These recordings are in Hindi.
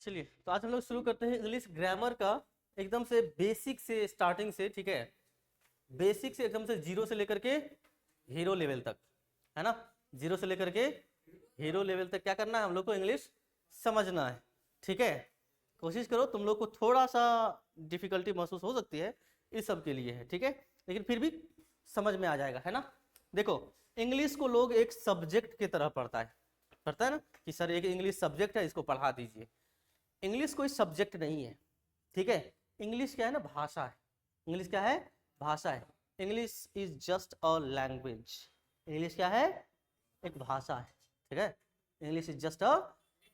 चलिए तो आज हम लोग शुरू करते हैं इंग्लिश ग्रामर का एकदम से बेसिक से स्टार्टिंग से। ठीक है, बेसिक से एकदम से जीरो से लेकर के हीरो लेवल तक, है ना। जीरो से लेकर के हीरो लेवल तक क्या करना है हम लोग को, इंग्लिश समझना है। ठीक है, कोशिश करो, तुम लोग को थोड़ा सा डिफिकल्टी महसूस हो सकती है, इस सब के लिए है। ठीक है, लेकिन फिर भी समझ में आ जाएगा, है ना। देखो, इंग्लिश को लोग एक सब्जेक्ट की तरह पढ़ता है ना, कि सर एक इंग्लिश सब्जेक्ट है, इसको पढ़ा दीजिए। इंग्लिश कोई सब्जेक्ट नहीं है। ठीक है, इंग्लिश क्या है ना, भाषा है। इंग्लिश क्या है, भाषा है। English is just a language. English क्या है, एक भाषा है। ठीक है, English is just a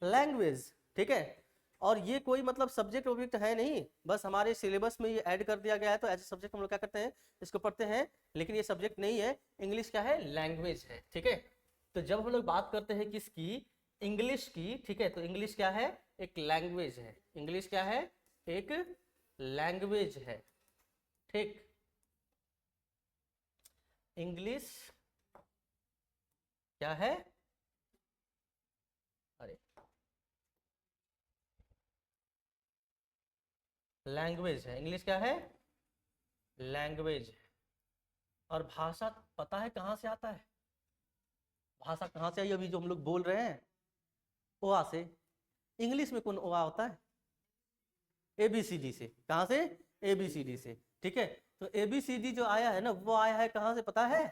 language. ठीक है, और ये कोई मतलब सब्जेक्ट ऑब्जेक्ट है नहीं, बस हमारे सिलेबस में ये ऐड कर दिया गया है, तो एज ए सब्जेक्ट हम लोग क्या करते हैं, इसको पढ़ते हैं, लेकिन ये सब्जेक्ट नहीं है। इंग्लिश क्या है, लैंग्वेज है। ठीक है, तो जब हम लोग बात करते हैं किसकी, इंग्लिश की, ठीक है, तो इंग्लिश क्या है, एक लैंग्वेज है। इंग्लिश क्या है, एक लैंग्वेज है। ठीक, इंग्लिश क्या है, अरे लैंग्वेज है। इंग्लिश क्या है, लैंग्वेज है। और भाषा पता है कहाँ से आता है, भाषा कहाँ से आई, अभी जो हम लोग बोल रहे हैं ओआ से। इंग्लिश में कौन ओआ होता है, एबीसीडी से। कहाँ से, एबीसीडी से। ठीक है, तो एबीसीडी जो आया है ना, वो आया है कहाँ से पता है,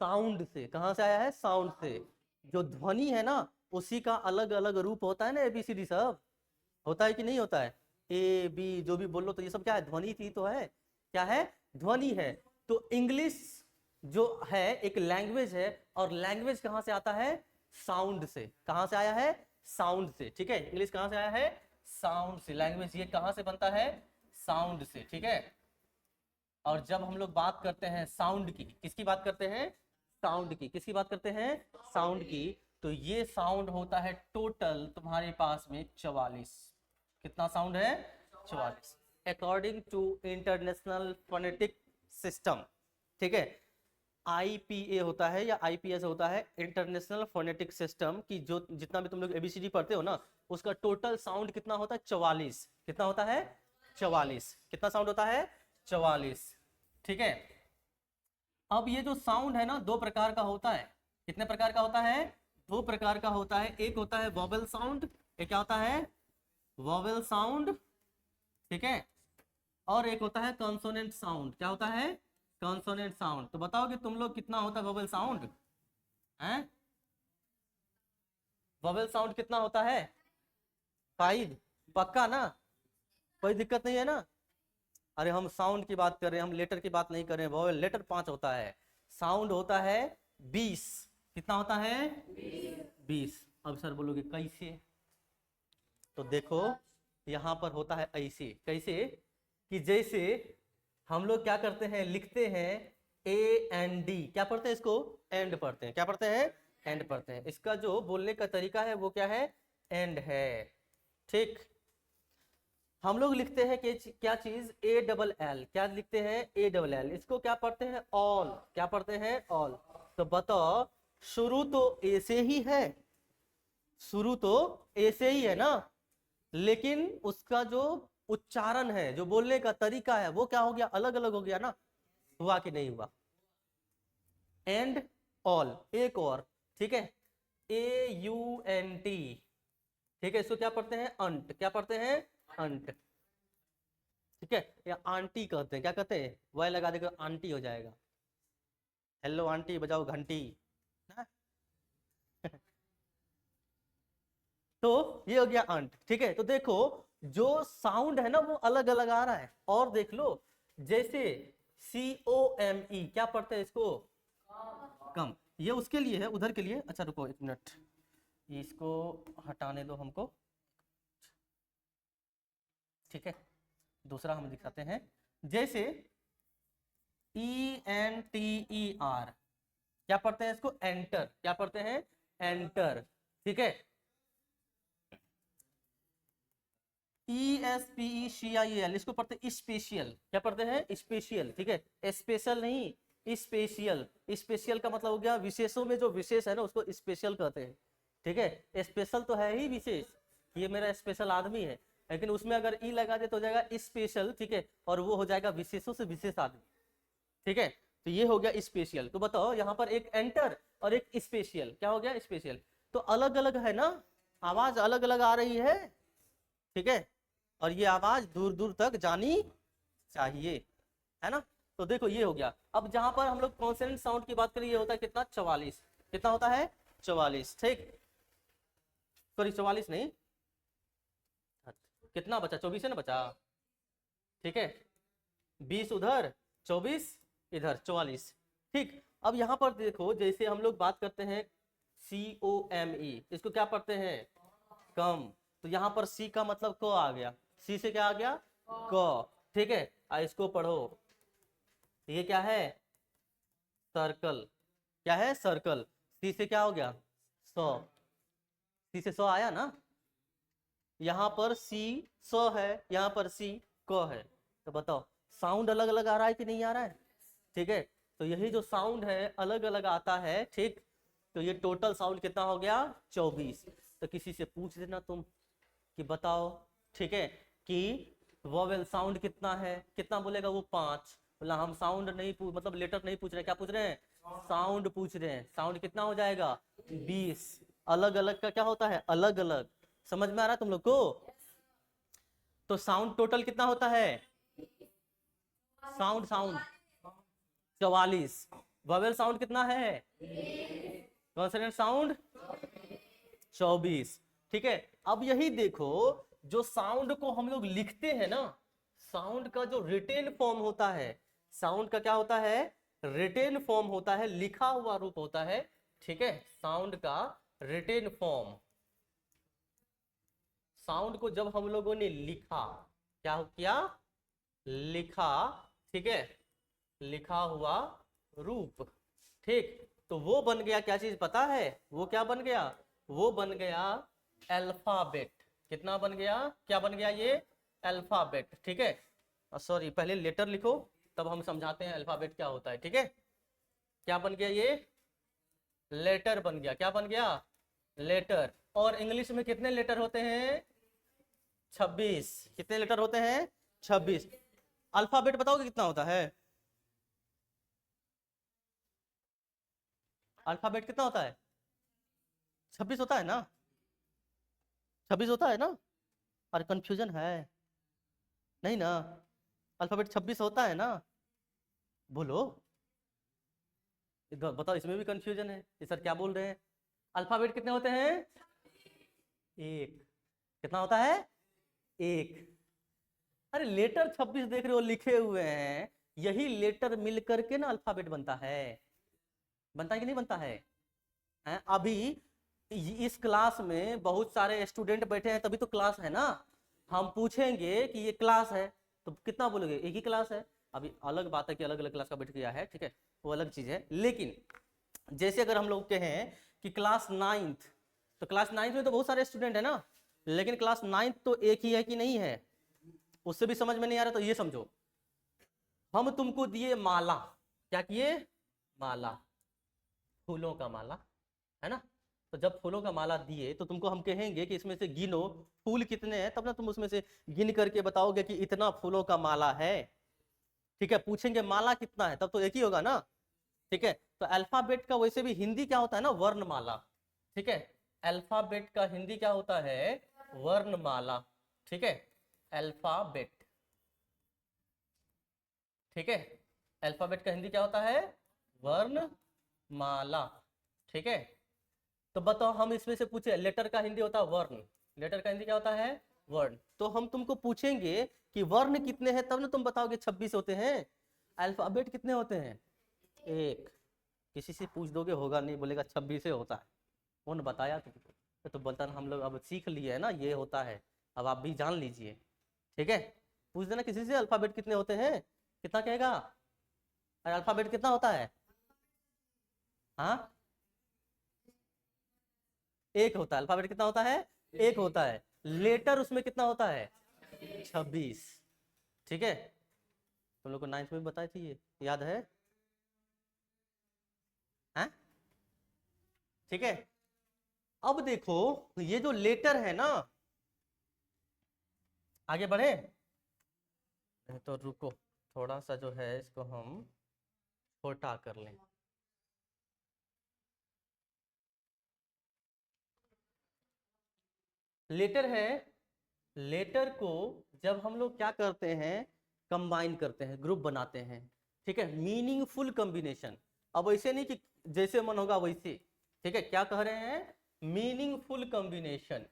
साउंड से। कहाँ से आया है, साउंड से। जो ध्वनि है ना, उसी का अलग अलग रूप होता है ना, एबीसीडी सब। होता है कि नहीं होता है, ए बी जो भी बोल लो, तो ये सब क्या है, ध्वनि थी तो है, क्या है, ध्वनि है। तो इंग्लिश जो है एक लैंग्वेज है, और लैंग्वेज कहाँ से आता है, साउंड से। कहाँ से आया है, साउंड से। ठीक है, इंग्लिश कहाँ से आया है, साउंड से। लैंग्वेज ये कहाँ से बनता है, साउंड से। ठीक है, और जब हम लोग बात करते हैं साउंड की, किसकी बात करते हैं, साउंड की। किसकी बात करते हैं, साउंड की। तो ये साउंड होता है टोटल तुम्हारे पास में 44। कितना साउंड है, 44, according to international phonetic system. ठीक है, आईपीए होता है या आईपीएस होता है, इंटरनेशनल फोनेटिक सिस्टम की। जो जितना भी तुम लोग एबीसीडी पढ़ते हो ना, उसका टोटल साउंड कितना होता है, 44। कितना होता है, 44। कितना साउंड होता है, 44। ठीक है, अब ये जो साउंड है ना, दो प्रकार का होता है। कितने प्रकार का होता है, दो प्रकार का होता है। एक होता है वॉवेल साउंड, एक क्या होता है, वॉवेल साउंड। ठीक है, और एक होता है कॉन्सोनेंट साउंड। क्या होता है, कॉन्सोनेंट साउंड। तो बताओ कि तुम लोग कितना होता है वॉवेल साउंड है, वॉवेल साउंड कितना होता है, 5। पक्का ना, कोई दिक्कत नहीं है ना। अरे हम साउंड की बात कर रहे हैं, हम लेटर की बात नहीं कर रहे हैं। वॉवेल लेटर 5 होता है, साउंड होता है 20। कितना होता है, 20। अब सर बोलोगे कैसे, तो देखो यहां पर होता है ऐसे। कैसे, कि जैसे हम लोग क्या करते हैं, लिखते हैं ए एंड डी। क्या पढ़ते हैं इसको, एंड पढ़ते हैं। क्या पढ़ते हैं, एंड पढ़ते हैं। इसका जो बोलने का तरीका है वो क्या है, एंड है। ठीक, हम लोग लिखते हैं कि क्या चीज, ए डबल एल। क्या लिखते हैं, ए डबल एल। इसको क्या पढ़ते हैं, ऑल। क्या पढ़ते हैं, ऑल। तो बताओ, शुरू तो ए से ही है, शुरू तो ए से ही है ना, लेकिन उसका जो उच्चारण है, जो बोलने का तरीका है, वो क्या हो गया, अलग अलग हो गया ना। हुआ कि नहीं हुआ, एंड ऑल। एक और, ठीक है, ए यू एन टी। ठीक है, इसको क्या पढ़ते हैं, अंट। क्या पढ़ते हैं, अंट। ठीक है, या आंटी कहते हैं। क्या कहते हैं, वह लगा देगा आंटी हो जाएगा। हेलो आंटी, बजाओ घंटी ना? तो ये हो गया अंट। ठीक है, तो देखो जो साउंड है ना, वो अलग अलग आ रहा है। और देख लो, जैसे COME, क्या पढ़ते हैं इसको, कम। ये उसके लिए है, उधर के लिए। अच्छा रुको एक मिनट, इसको हटाने दो हमको। ठीक है, दूसरा हम दिखाते हैं। जैसे ENTER, क्या पढ़ते हैं इसको, एंटर। क्या पढ़ते हैं, एंटर। ठीक है, ESPECIAL, इसको पढ़ते हैं स्पेशियल। क्या पढ़ते हैं, स्पेशियल। ठीक है, स्पेशल नहीं, स्पेशियल। स्पेशियल का मतलब हो गया विशेषों में जो विशेष है ना, उसको स्पेशल कहते हैं। ठीक है, स्पेशल तो है ही विशेष, ये मेरा स्पेशल आदमी है, लेकिन उसमें अगर ई लगा दे तो हो जाएगा स्पेशल, ठीक है, और वो हो जाएगा विशेषों से विशेष आदमी, ठीक है। तो ये हो गया स्पेशल। तो बताओ यहाँ पर एक एंटर और एक स्पेशल, क्या हो गया स्पेशल। तो अलग अलग है ना, आवाज अलग अलग आ रही है, ठीक है, और ये आवाज दूर दूर तक जानी चाहिए, है ना। तो देखो ये हो गया। अब जहां पर हम लोग कॉन्सोनेंट साउंड की बात करें, ये होता है कितना 44, कितना होता है 44, ठीक, सॉरी 44 नहीं, कितना बचा 24 है ना बचा, ठीक है, 20 उधर 24 इधर 44, ठीक। अब यहाँ पर देखो जैसे हम लोग बात करते हैं COME, इसको क्या पढ़ते हैं कम, तो यहाँ पर सी का मतलब क आ गया, सी से क्या आ गया क, ठीक है। इसको पढ़ो, ये क्या है सर्कल, क्या है सर्कल, सी से क्या हो गया 100, सी से 100 आया ना, यहाँ पर सी 100 है, यहाँ पर सी क है। तो बताओ साउंड अलग अलग आ रहा है कि नहीं आ रहा है, ठीक है। तो यही जो साउंड है अलग अलग आता है, ठीक। तो ये टोटल साउंड कितना हो गया 24। तो किसी से पूछ देना तुम कि बताओ, ठीक है, कि वोवेल साउंड कितना है, कितना बोलेगा वो 5, बोला हम साउंड नहीं मतलब लेटर नहीं पूछ रहे, क्या पूछ रहे हैं साउंड पूछ रहे हैं। साउंड कितना हो जाएगा 20, अलग अलग का क्या होता है अलग अलग, समझ में आ रहा है तुम लोग को। तो साउंड टोटल कितना होता है, साउंड साउंड 44, वोवेल साउंड कितना है, कॉन्सोनेंट साउंड 24, ठीक है। अब यही देखो जो साउंड को हम लोग लिखते हैं ना, साउंड का जो रिटेन फॉर्म होता है, साउंड का क्या होता है रिटेन फॉर्म होता है, लिखा हुआ रूप होता है, ठीक है। साउंड का रिटेन फॉर्म, साउंड को जब हम लोगों ने लिखा, क्या किया लिखा, ठीक है, लिखा हुआ रूप, ठीक। तो वो बन गया क्या चीज पता है, वो क्या बन गया, वो बन गया अल्फाबेट। कितना बन गया, क्या बन गया ये अल्फाबेट, ठीक है। सॉरी पहले लेटर लिखो तब हम समझाते हैं अल्फाबेट क्या होता है, ठीक है। क्या बन गया ये लेटर बन गया, क्या बन गया लेटर। और इंग्लिश में कितने लेटर होते हैं 26, कितने लेटर होते हैं 26। अल्फाबेट बताओगे कितना होता है, अल्फाबेट कितना होता है 26 होता है ना, 26 होता है ना, अरे कंफ्यूजन है नहीं ना, अल्फाबेट 26 होता है ना, बोलो बताओ, इसमें भी कंफ्यूजन है ये सर क्या बोल रहे हैं। अल्फाबेट कितने होते हैं एक, कितना होता है एक। अरे लेटर 26 देख रहे हो लिखे हुए हैं, यही लेटर मिल करके ना अल्फाबेट बनता है, बनता है कि नहीं बनता है, हैं? अभी इस क्लास में बहुत सारे स्टूडेंट बैठे हैं तभी तो क्लास है ना। हम पूछेंगे कि ये क्लास है तो कितना बोलोगे एक ही क्लास है। अभी अलग बात है कि अलग अलग क्लास का बैठ गया है, ठीक है, वो अलग चीज है। लेकिन जैसे अगर हम लोग कहें कि क्लास 9th, तो क्लास 9th में तो बहुत सारे स्टूडेंट है ना, लेकिन क्लास 9th तो एक ही है कि नहीं है, उससे भी समझ में नहीं आ रहा तो ये समझो, हम तुमको दिए माला, क्या किए माला, फूलों का माला, है ना। तो जब फूलों का माला दिए तो तुमको हम कहेंगे कि इसमें से गिनो फूल कितने हैं, तब ना तुम उसमें से गिन करके बताओगे कि इतना फूलों का माला है, ठीक है। पूछेंगे माला कितना है तब तो एक ही होगा ना, ठीक है। तो अल्फाबेट का वैसे भी हिंदी क्या होता है ना वर्णमाला, ठीक है। अल्फाबेट का हिंदी क्या होता है वर्णमाला, ठीक है, अल्फाबेट, ठीक है। अल्फाबेट का हिंदी क्या होता है वर्णमाला, ठीक है। तो बताओ हम इसमें से पूछे लेटर का हिंदी होता है वर्ण, लेटर का हिंदी क्या होता है वर्ण। तो हम तुमको पूछेंगे कि वर्ण कितने हैं तब ना तुम बताओगे 26 होते हैं। अल्फाबेट कितने होते हैं एक, किसी से पूछ दोगे होगा नहीं, बोलेगा 26 होता है, कौन बताया तुमको, तो बोलता ना हम लोग अब सीख लिए है ना ये होता है, अब आप भी जान लीजिए, ठीक है। पूछ देना किसी से अल्फाबेट कितने होते हैं, कितना कहेगा, अरे अल्फाबेट कितना होता है, हाँ एक होता है, अल्फाबेट कितना होता है एक होता है, लेटर उसमें कितना होता है 26, ठीक है। तुम लोग को 9th में बताई थी ये, याद है, हैं? ठीक है। अब देखो ये जो लेटर है ना, आगे बढ़े? तो रुको, थोड़ा सा जो है इसको हम छोटा कर लें। लेटर है, लेटर को जब हम लोग क्या करते हैं, कंबाइन करते हैं, ग्रुप बनाते हैं, ठीक है, मीनिंगफुल कॉम्बिनेशन। अब ऐसे नहीं कि जैसे मन होगा वैसे, ठीक है, क्या कह रहे हैं, meaningful combination,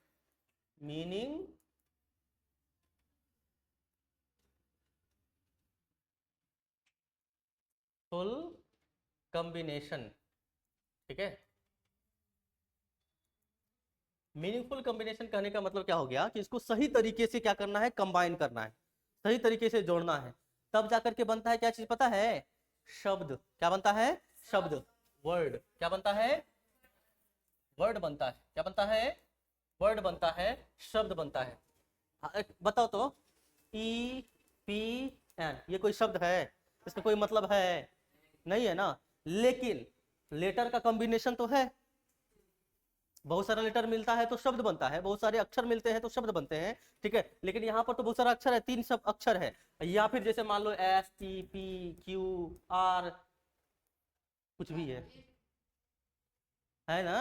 meaning full combination, ठीक है। मीनिंगफुल कॉम्बिनेशन कहने का मतलब क्या हो गया कि इसको सही तरीके से क्या करना है, कंबाइन करना है, सही तरीके से जोड़ना है, तब जाकर के बनता है क्या चीज पता है, शब्द। क्या बनता है, शब्द, वर्ड। क्या बनता है, वर्ड बनता है। क्या बनता है, वर्ड बनता है, शब्द बनता है। बताओ तो, ई पी एन, ये कोई शब्द है, इसका कोई मतलब है नहीं है ना, लेकिन लेटर का कॉम्बिनेशन तो है। बहुत सारा लेटर मिलता है तो शब्द बनता है, बहुत सारे अक्षर मिलते हैं तो शब्द बनते हैं, ठीक है। लेकिन यहाँ पर तो बहुत सारा अक्षर है, 3 सब अक्षर है, या फिर जैसे मान लो S T P Q R, कुछ भी है ना,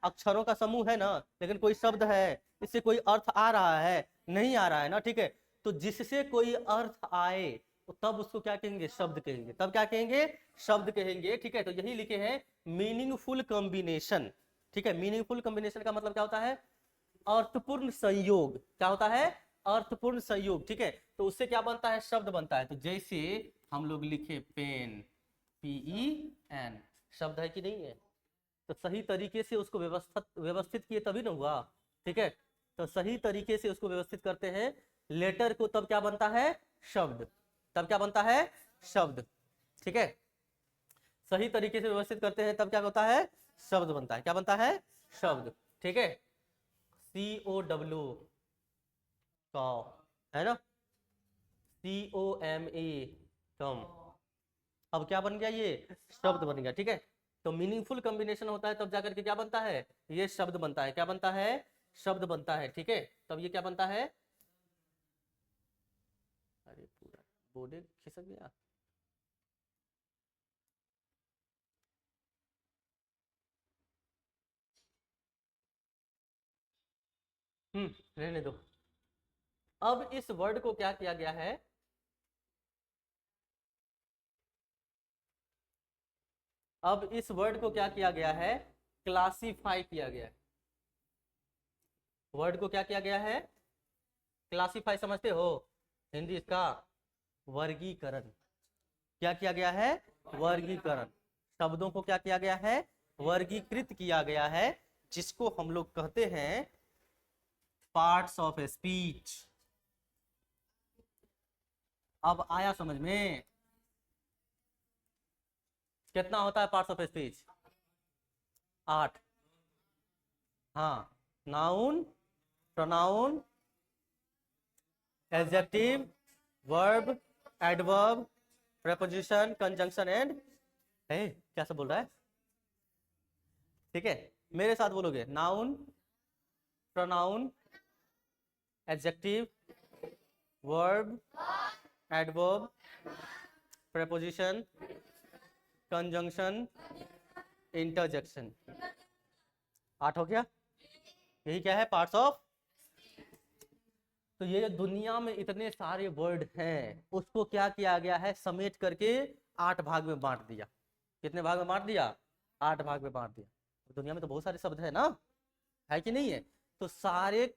अक्षरों का समूह है ना, लेकिन कोई शब्द है, इससे कोई अर्थ आ रहा है, नहीं आ रहा है ना, ठीक है। तो जिससे कोई अर्थ आए तो तब उसको क्या कहेंगे, शब्द कहेंगे, तब क्या कहेंगे, शब्द कहेंगे, ठीक है। तो यही लिखे हैं मीनिंगफुल कॉम्बिनेशन, ठीक है। मीनिंगफुल कॉम्बिनेशन का मतलब क्या होता है, अर्थपूर्ण संयोग। क्या होता है, अर्थपूर्ण संयोग, ठीक है। तो उससे क्या बनता है, शब्द बनता है। तो जैसे हम लोग लिखे पेन, पीई एन, शब्द है कि नहीं है, तो सही तरीके से उसको व्यवस्थित किए तभी ना हुआ, ठीक है। तो सही तरीके से उसको व्यवस्थित करते हैं लेटर को, तब क्या बनता है, शब्द। तब क्या बनता है, शब्द, ठीक है। सही तरीके से व्यवस्थित करते हैं तब क्या होता है, शब्द बनता है। क्या बनता है, शब्द, ठीक है। COW, कौ, है ना, COME, कम। अब क्या बन गया, ये शब्द बन गया, ठीक है। तो मीनिंगफुल कॉम्बिनेशन होता है तब जाकर के क्या बनता है, ये शब्द बनता है। क्या बनता है, शब्द बनता है, ठीक है। तब ये क्या बनता है, अरे पूरा बोर्ड खिसक गया। रहने दो। अब इस वर्ड को क्या किया गया है, अब इस वर्ड को क्या किया गया है, क्लासिफाई किया गया है। वर्ड को क्या किया गया है, क्लासिफाई, समझते हो हिंदी इसका, वर्गीकरण। क्या किया गया है, वर्गीकरण। शब्दों को क्या किया गया है, वर्गीकृत किया गया है, जिसको हम लोग कहते हैं पार्ट्स ऑफ स्पीच। अब आया समझ में, कितना होता है पार्ट्स ऑफ स्पीच, 8। हाँ, noun, pronoun, adjective, verb, adverb, preposition, conjunction and, क्या सब बोल रहा है, ठीक है। मेरे साथ बोलोगे, noun, pronoun, adjective, verb, adverb, preposition, conjunction, interjection. 8 हो गया, यही क्या है, पार्ट्स ऑफ। तो ये दुनिया में इतने सारे वर्ड हैं, उसको क्या किया गया है, समेट करके 8 भाग में बांट दिया। कितने भाग में बांट दिया, 8 भाग में बांट दिया। दुनिया में तो बहुत सारे शब्द है ना, है कि नहीं है। तो सारे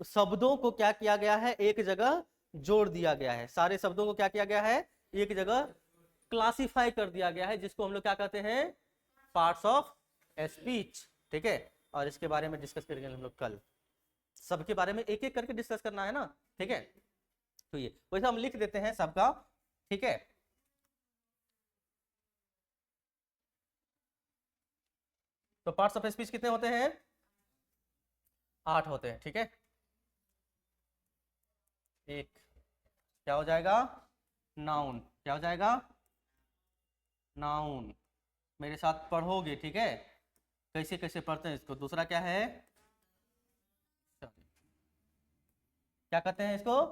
शब्दों को क्या किया गया है, एक जगह जोड़ दिया गया है। सारे शब्दों को क्या किया गया है, एक जगह क्लासिफाई कर दिया गया है, जिसको हम लोग क्या कहते हैं, पार्ट्स ऑफ स्पीच, ठीक है। और इसके बारे में डिस्कस करेंगे हम लोग कल। सबके बारे में एक एक करके डिस्कस करना है ना, ठीक है। तो ये वैसे हम लिख देते हैं सबका, ठीक है। तो पार्ट्स ऑफ स्पीच कितने होते हैं, 8 होते हैं, ठीक है। एक क्या हो जाएगा, नाउन। क्या हो जाएगा, नाउन। मेरे साथ पढ़ोगे, ठीक है, कैसे कैसे पढ़ते हैं इसको। दूसरा क्या है, क्या कहते हैं इसको?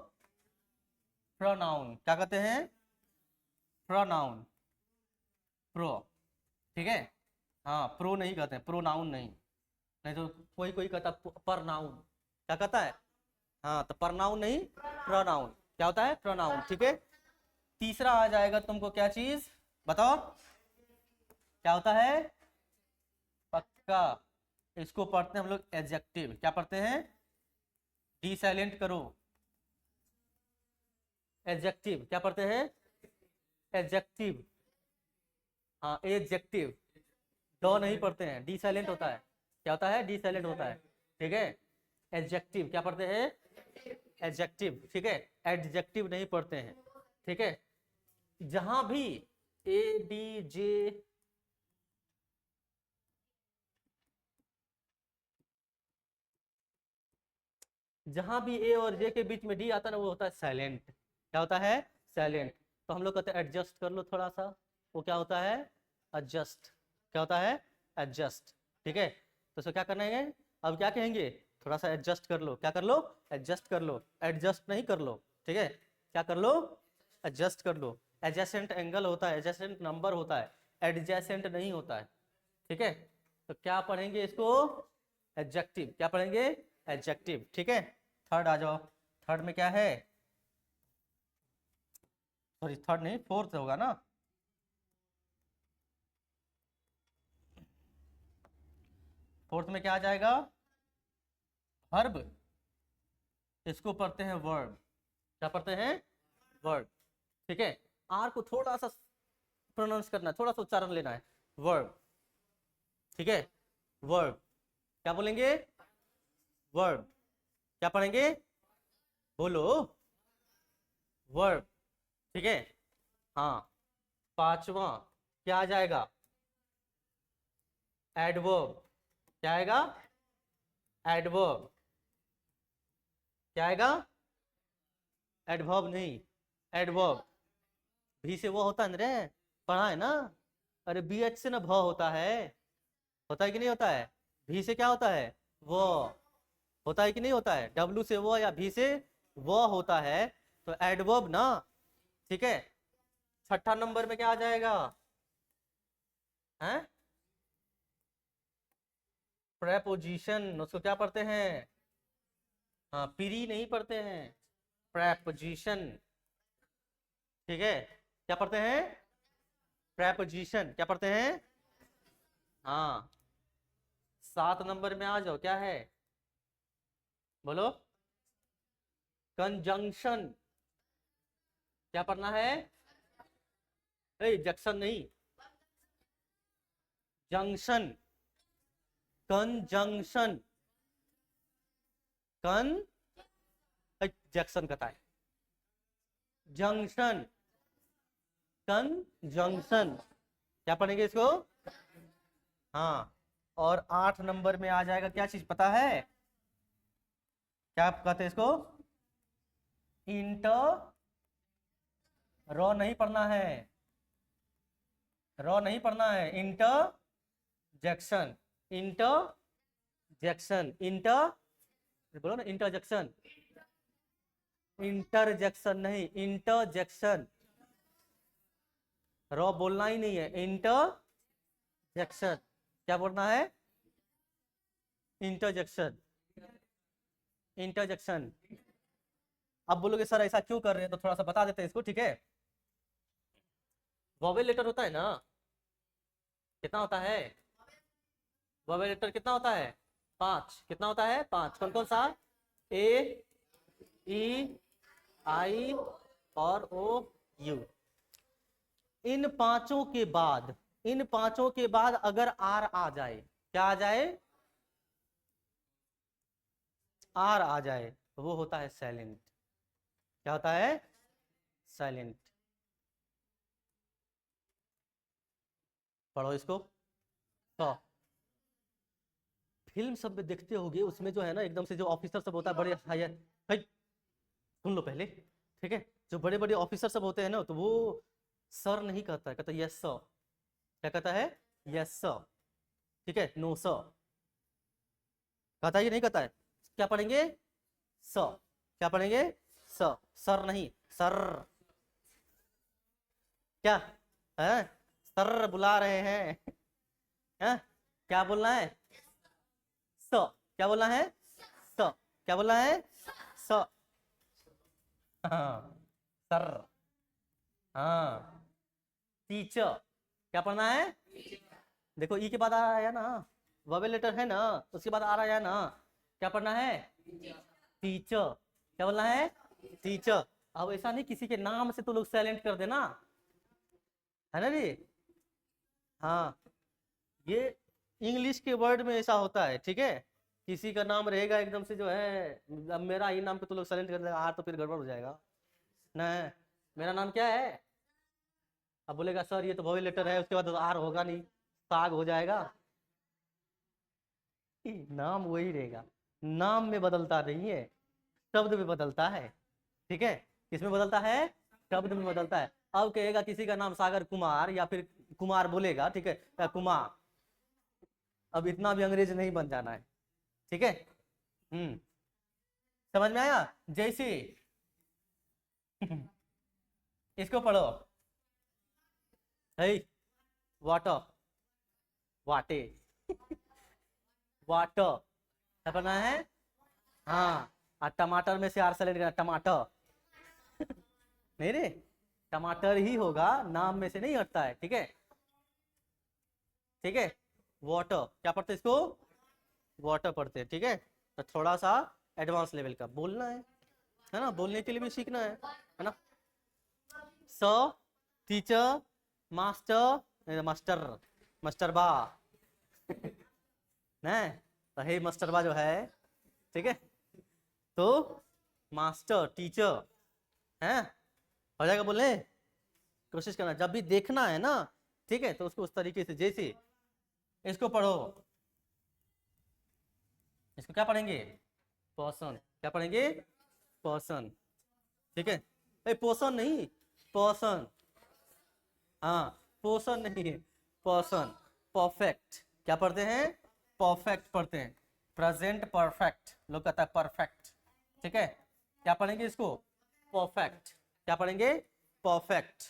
प्रोनाउन। क्या कहते हैं? प्रोनाउन। प्रो, ठीक है। हाँ, प्रो नहीं कहते हैं, प्रोनाउन नहीं। नहीं तो कोई कोई कहता परनाउन। क्या कहता है? हाँ, तो परनाउन नहीं, प्रोनाउन। क्या होता है? प्रोनाउन, ठीक है। तीसरा आ जाएगा तुमको क्या चीज, बताओ क्या होता है? पक्का। इसको पढ़ते हैं हम लोग एडजेक्टिव। क्या पढ़ते हैं? डी साइलेंट करो। एडजेक्टिव क्या पढ़ते हैं? एडजेक्टिव। हाँ, एडजेक्टिव। डॉ नहीं पढ़ते हैं, डी साइलेंट होता है। क्या होता है? डी साइलेंट होता है, ठीक है। एडजेक्टिव क्या पढ़ते हैं? एडजेक्टिव, ठीक है। एडजेक्टिव नहीं पढ़ते हैं, ठीक है। जहां भी ए डी जे, जहां भी ए और जे के बीच में डी आता है ना, वो होता है साइलेंट। क्या होता है? साइलेंट। तो हम लोग कहते हैं एडजस्ट कर लो थोड़ा सा, वो क्या होता है? एडजस्ट। क्या होता है? एडजस्ट, ठीक है। तो इसको क्या करना है? अब क्या कहेंगे? थोड़ा सा एडजस्ट कर लो। क्या कर लो? एडजस्ट कर लो। एडजस्ट नहीं कर लो, ठीक है। क्या कर लो? एडजस्ट कर लो। एडजेसेंट एंगल होता है, एडजेसेंट नंबर होता है, एडजेसेंट नहीं होता है, ठीक है। तो क्या पढ़ेंगे इसको? एडजेक्टिव। क्या पढ़ेंगे? एडजेक्टिव, ठीक है। थर्ड आ जाओ। थर्ड में क्या है? सॉरी, थर्ड नहीं, फोर्थ होगा ना। फोर्थ में क्या आ जाएगा? वर्ब। इसको पढ़ते हैं वर्ब। क्या पढ़ते हैं? वर्ब, ठीक है। आर को थोड़ा सा प्रोनाउंस करना है, थोड़ा सा उच्चारण लेना है। वर्ब, ठीक है। वर्ब क्या बोलेंगे? वर्ब। क्या पढ़ेंगे? बोलो। वर्ब, ठीक है। हाँ, पांचवा क्या आ जाएगा? एडवर्ब। क्या आएगा? एडवर्ब। क्या आएगा? एडवर्ब नहीं, एडवर्ब। भी से वो होता है ना रे, पढ़ा है ना। अरे बी एच से ना भ होता है कि नहीं होता है? भी से क्या होता है? वो होता है कि नहीं होता है? डब्ल्यू से वो या भी से वो होता है, तो एडवर्ब ना, ठीक है। छठा नंबर में क्या आ जाएगा? हैं? प्रेपोजिशन। उसको क्या पढ़ते हैं? हाँ, प्री नहीं पढ़ते हैं, प्रेपोजिशन, ठीक है। क्या पढ़ते हैं? प्रेपोजिशन। क्या पढ़ते हैं? हाँ। 7 नंबर में आ जाओ, क्या है? बोलो। कंजंक्शन। क्या पढ़ना है? जंक्शन नहीं, जंक्शन। कंजंक्शन। कन जंक्शन कहता है, जंक्शन। कंजंक्शन। क्या पढ़ेंगे इसको? हाँ। और 8 नंबर में आ जाएगा क्या चीज, पता है? क्या आप कहते हैं इसको? इंटर, रॉ नहीं पढ़ना है, रॉ नहीं पढ़ना है, इंटरजेक्शन। इंटरजेक्शन, इंटर, बोलो ना, इंटरजेक्शन। इंटरजेक्शन नहीं, इंटरजेक्शन। रॉ बोलना ही नहीं है, इंटरजेक्शन। क्या बोलना है? Interjection, interjection. अब बोलोगे सर ऐसा क्यों कर रहे हैं, तो थोड़ा सा बता देते हैं इसको, ठीक है। वॉवेल लेटर होता है ना, कितना होता है? वॉवेल लेटर कितना होता है? 5। कितना होता है? 5। कौन कौन सा? ए, ई, आई और ओ, यू। इन पांचों के बाद, इन पांचों के बाद अगर आर आ जाए, क्या आ जाए? आर आ जाए, तो वो होता है साइलेंट। क्या होता है? साइलेंट। पढ़ो इसको। तो फिल्म सब में देखते होगे, उसमें जो है ना, एकदम से जो ऑफिसर सब होता है बड़े हायर, सुन लो पहले, ठीक है। जो बड़े बड़े ऑफिसर सब होते हैं ना, तो वो सर नहीं कहता है, कहता है यस सर। क्या कहता है? यस सर, ठीक है। नो सर कहता है, ये नहीं कहता है। क्या पढ़ेंगे? सर। क्या पढ़ेंगे? सर नहीं, सर। क्या है? सर बुला रहे हैं, हैं? क्या बोलना है? क्या बोलना है? क्या बोलना है? स। हाँ, सर। हाँ, टीचर। क्या पढ़ना है? देखो ई के बाद आ रहा है ना, वोवेल लेटर है ना, उसके बाद आ रहा है ना, क्या पढ़ना है? टीचर। क्या बोलना है? टीचर। अब ऐसा नहीं किसी के नाम से तो लोग साइलेंट कर देना, है ना जी? हाँ, ये इंग्लिश के वर्ड में ऐसा होता है, ठीक है? किसी का नाम रहेगा एकदम से जो है, अब मेरा ही नाम पे तो लोग साइलेंट कर देगा, तो फिर गड़बड़ हो जाएगा ना। मेरा नाम क्या है? अब बोलेगा सर ये तो वोवेल लेटर है, उसके बाद तो आर होगा नहीं, साग हो जाएगा। नाम वही रहेगा, नाम में बदलता नहीं है, शब्द में बदलता है, ठीक है? किसमें बदलता है? शब्द में बदलता है। अब कहेगा किसी का नाम सागर कुमार, या फिर कुमार बोलेगा, ठीक है, या कुमार। अब इतना भी अंग्रेज नहीं बन जाना है, ठीक है? समझ में आया? जैसे इसको पढ़ो, है वाटर, वाटे, वाटर। क्या करना है? हाँ, और टमाटर में से आर सेलेक्ट करना, टमाटर। नहीं रे, टमाटर ही होगा, नाम में से नहीं हटता है, ठीक है? ठीक है, वाटर क्या पढ़ते हैं इसको? वाटर पढ़ते हैं, ठीक है? तो थोड़ा सा एडवांस लेवल का बोलना है ना, बोलने के लिए भी सीखना है ना? स, टीचर, मास्टर, मास्टर, मास्टरबा नहीं, तो हे मास्टरबा जो है, ठीक है? तो मास्टर, टीचर है, हो जाएगा बोलने। कोशिश करना जब भी देखना है ना, ठीक है, तो उसको उस तरीके से, जैसे इसको पढ़ो, इसको क्या पढ़ेंगे? पर्सन। क्या पढ़ेंगे? पर्सन, ठीक है? पोषण नहीं, पर्सन। हाँ, पोषण नहीं है, पर्सन। परफेक्ट। क्या पढ़ते हैं? परफेक्ट पढ़ते हैं, प्रेजेंट परफेक्ट, लोग कहता है परफेक्ट, ठीक है? क्या पढ़ेंगे इसको? परफेक्ट। क्या पढ़ेंगे? परफेक्ट।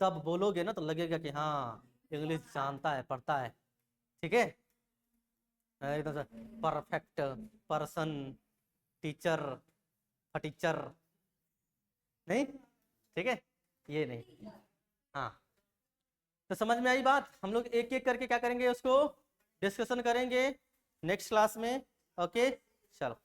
तब बोलोगे ना तो लगेगा कि हाँ इंग्लिश जानता है, पढ़ता है, ठीक है? एकदम से परफेक्ट, पर्सन, टीचर, टीचर नहीं, ठीक है? ये नहीं। हाँ, तो समझ में आई बात? हम लोग एक एक करके क्या करेंगे, उसको डिस्कशन करेंगे नेक्स्ट क्लास में। ओके, चलो।